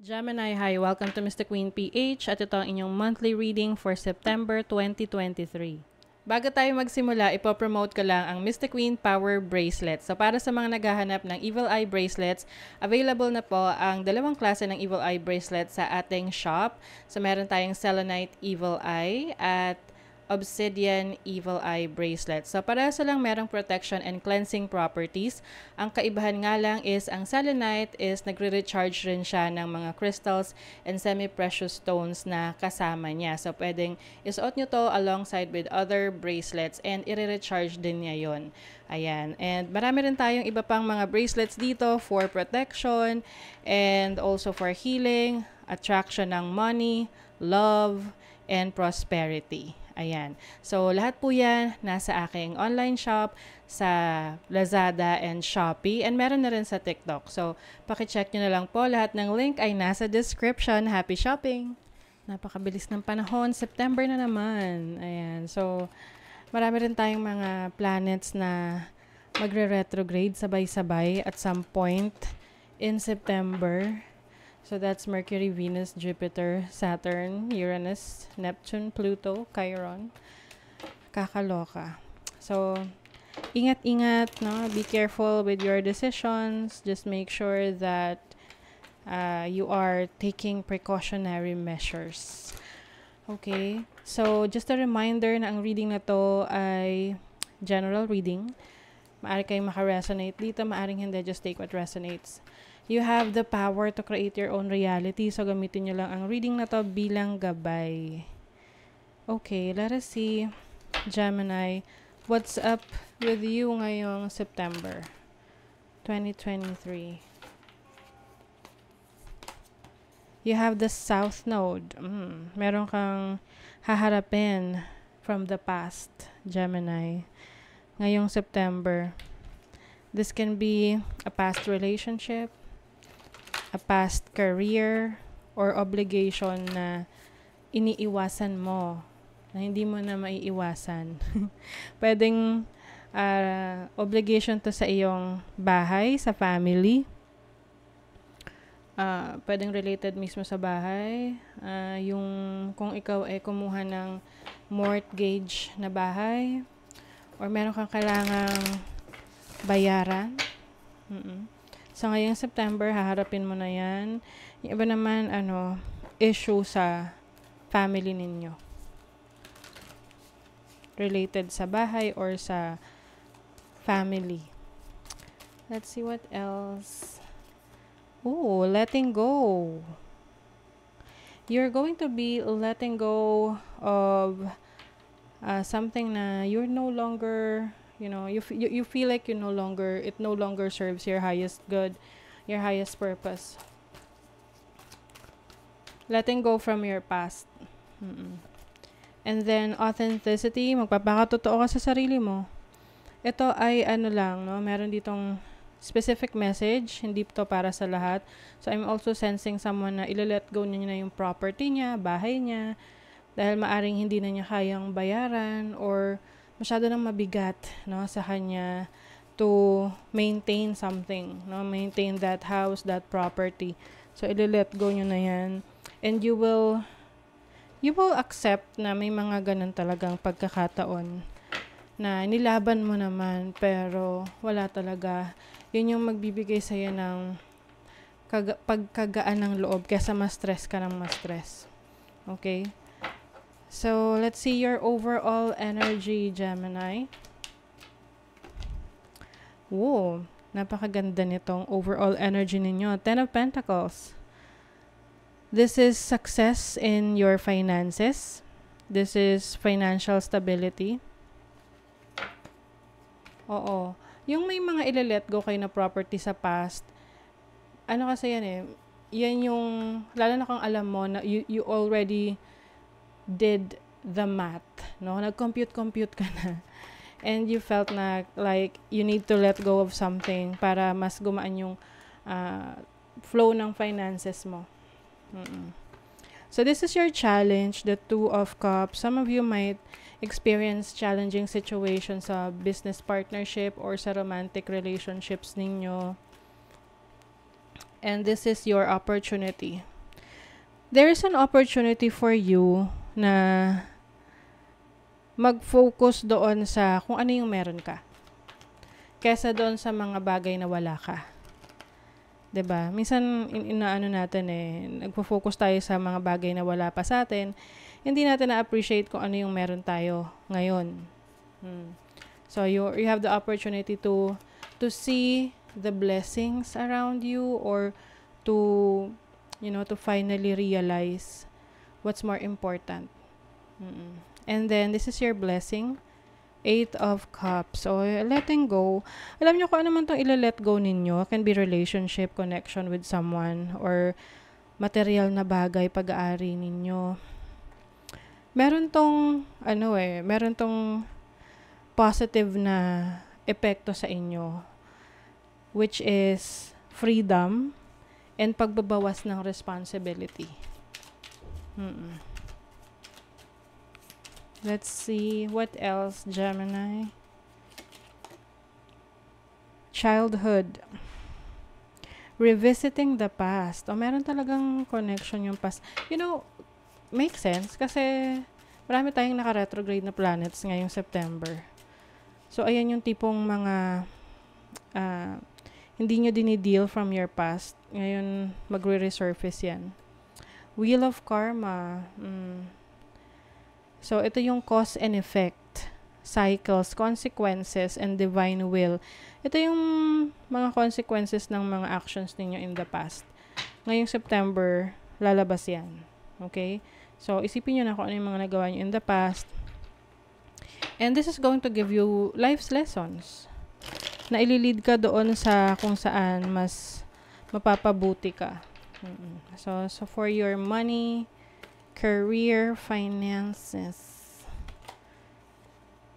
Gemini, hi! Welcome to Mr. Queen PH at ito ang inyong monthly reading for September 2023. Bago tayo magsimula, ipopromote ko lang ang Mr. Queen Power Bracelet. So para sa mga naghahanap ng Evil Eye Bracelets, available na po ang dalawang klase ng Evil Eye Bracelet sa ating shop. So meron tayong Selenite Evil Eye at Obsidian Evil Eye Bracelet. So parehas lang merong protection and cleansing properties. Ang kaibahan nga lang is ang selenite is nagre-recharge rin siya ng mga crystals and semi-precious stones na kasama niya. So pwedeng isuot nyo to alongside with other bracelets and i-recharge din niya yon. Ayan. And marami rin tayong iba pang mga bracelets dito for protection and also for healing, attraction ng money, love, and prosperity. Ayan. So, lahat po yan nasa aking online shop sa Lazada and Shopee. And meron na rin sa TikTok. So, pakicheck nyo na lang po. Lahat ng link ay nasa description. Happy shopping! Napakabilis ng panahon. September na naman. Ayan. So, marami rin tayong mga planets na magre-retrograde sabay-sabay at some point in September. So that's Mercury, Venus, Jupiter, Saturn, Uranus, Neptune, Pluto, Chiron. Kakaloka. So, ingat-ingat, no? Be careful with your decisions. Just make sure that you are taking precautionary measures. Okay? So, just a reminder na ang reading na to ay general reading. Maari kayong maka-resonate dito, maaring hindi. Just take what resonates. You have the power to create your own reality. So, gamitin nyo lang ang reading na to bilang gabay. Okay, let us see, Gemini, what's up with you ngayong September 2023? You have the South Node. Meron kang haharapin from the past, Gemini, ngayong September. This can be a past relationship, a past career, or obligation na iniiwasan mo, na hindi mo na maiiwasan. Pwedeng obligation to sa iyong bahay, sa family. Pwedeng related mismo sa bahay. Yung kung ikaw ay kumuha ng mortgage na bahay, or meron kang kailangang bayaran. So, ngayong September, haharapin mo na yan. Yung iba naman, issue sa family ninyo. Related sa bahay or sa family. Let's see what else. Oh, letting go. You're going to be letting go of something na you're no longer... you feel like it no longer serves your highest good, your highest purpose. Letting go from your past. And then authenticity, magpapakatotoo ka sa sarili mo. Ito ay meron ditong specific message, hindi to para sa lahat. So I'm also sensing someone na ile-let go niya na yung property niya, bahay niya, dahil maaring hindi na niya kayang bayaran or masyado nang mabigat, sa kanya to maintain something, maintain that house, that property. So, i-let go nyo na yan. And you will accept na may mga ganun talagang pagkakataon na nilaban mo naman, pero wala talaga. Yun yung magbibigay sa'yo ng pagkagaan ng loob kesa ma-stress ka ng ma-stress. Okay? So, let's see your overall energy, Gemini. Whoa, napakaganda nitong overall energy ninyo. 10 of Pentacles. This is success in your finances. This is financial stability. Oo. Yung may mga ile-let go kayo na property sa past, kasi yan yan yung, lalo na kung alam mo na you already did the math, nag-compute ka na, and you felt na like you need to let go of something para mas gumaan yung flow ng finances mo. So this is your challenge, the Two of Cups. Some of you might experience challenging situations sa business partnership or sa romantic relationships ninyo, and this is your opportunity. there is an opportunity for you na mag-focus doon sa kung ano yung meron ka. Kesa doon sa mga bagay na wala ka. 'Di ba? Minsan inaano natin nagfo-focus tayo sa mga bagay na wala pa sa atin. Hindi natin na-appreciate kung ano yung meron tayo ngayon. So you have the opportunity to see the blessings around you, or to to finally realize what's more important. And then this is your blessing, 8 of Cups. So letting go. Alam niyo kung ano man tong ila-let go ninyo. It can be relationship, connection with someone, or material na bagay, pag-aari ninyo. Meron tong meron tong positive na epekto sa inyo, which is freedom and pagbabawas ng responsibility. Let's see what else, Gemini. Childhood. Revisiting the past. Meron talagang connection yung past. Makes sense kasi marami tayong naka-retrograde na planets ngayong September. So, ayan yung tipong mga hindi nyo dinideal from your past. Ngayon, magre-resurface yan. Wheel of Karma. So, ito yung cause and effect, cycles, consequences, and divine will. Ito yung mga consequences ng mga actions ninyo in the past. Ngayong September, lalabas yan. Okay? So, isipin nyo na kung ano yung mga nagawa nyo in the past. And this is going to give you life's lessons. Na ililid ka doon sa kung saan mas mapapabuti ka. So for your money, career, finances.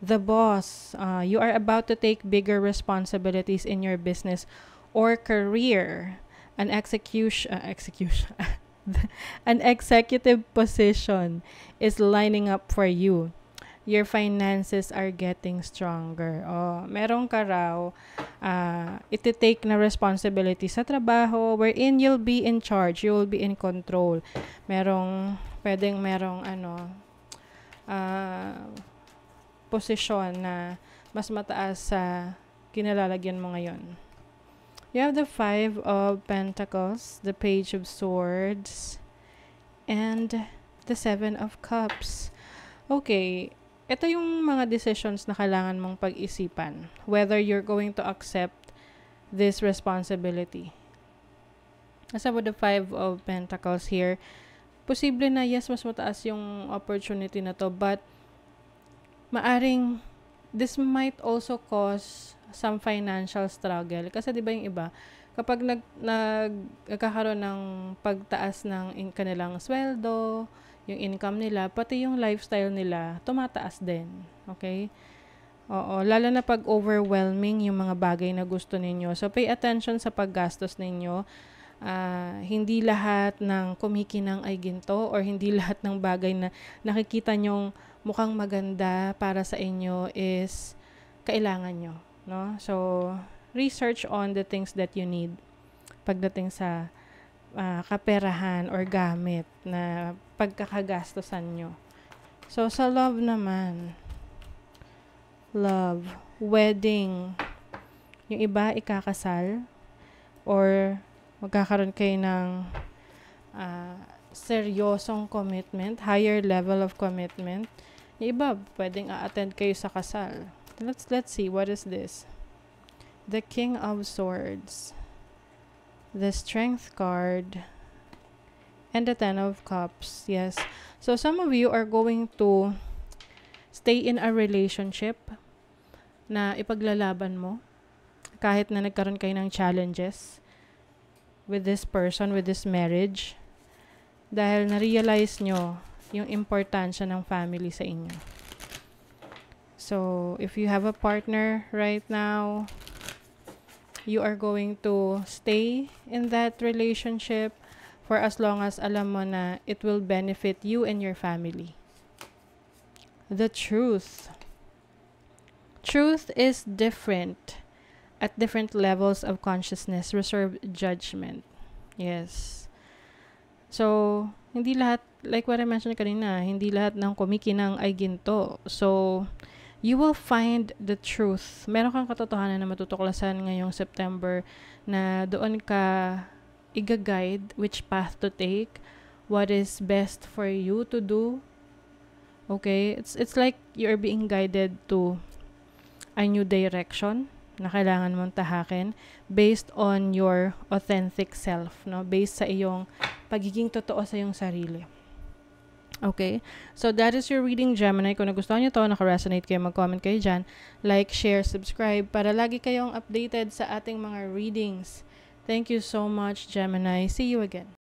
The Boss. You are about to take bigger responsibilities in your business or career. An an executive position is lining up for you. Your finances are getting stronger. Meron ka raw iti-take na responsibility sa trabaho wherein you'll be in charge, you will be in control. Pwedeng merong posisyon na mas mataas sa kinalalagyan mo ngayon. You have the 5 of Pentacles, the Page of Swords, and the 7 of Cups. Okay, ito yung mga decisions na kailangan mong pag-isipan. Whether you're going to accept this responsibility. As with the 5 of Pentacles here, posible na yes, mas mataas yung opportunity na to, but maaring this might also cause some financial struggle. Kasi di ba yung iba, kapag nagkakaroon ng pagtaas ng kanilang sweldo, yung income nila, pati yung lifestyle nila, tumataas din. Okay? Oo, lalo na pag overwhelming yung mga bagay na gusto ninyo. So, pay attention sa paggastos ninyo. Hindi lahat ng kumikinang ay ginto, or hindi lahat ng bagay na nakikita nyong mukhang maganda para sa inyo is kailangan nyo. No? So, research on the things that you need pagdating sa kaperahan or gamit na pagkakagastosan nyo. So, sa love naman, love, wedding, yung iba ikakasal, or magkakaroon kayo ng seryosong commitment, higher level of commitment. Yung iba, pwedeng a-attend kayo sa kasal. Let's see, what is this? The King of Swords, the Strength card, and the 10 of Cups. Yes. So, some of you are going to stay in a relationship na ipaglalaban mo kahit na nagkaroon kayo ng challenges with this person, with this marriage, dahil na-realize nyo yung importansya ng family sa inyo. So, if you have a partner right now, you are going to stay in that relationship for as long as alam mo na it will benefit you and your family. The Truth. Truth is different at different levels of consciousness. Reserve judgment. Yes. So, hindi lahat, like what I mentioned kanina, hindi lahat ng kumikinang ay ginto. So, you will find the truth. Meron kang katotohanan na matutuklasan ngayong September na doon ka i-guide which path to take, what is best for you to do. Okay? It's like you're being guided to a new direction na kailangan mong tahakin based on your authentic self, no? Based sa iyong pagiging totoo sa iyong sarili. Okay? So, that is your reading, Gemini. Kung nagustuhan nyo to, naka-resonate kayo, mag-comment kayo dyan. Like, share, subscribe para lagi kayong updated sa ating mga readings. Thank you so much, Gemini. See you again.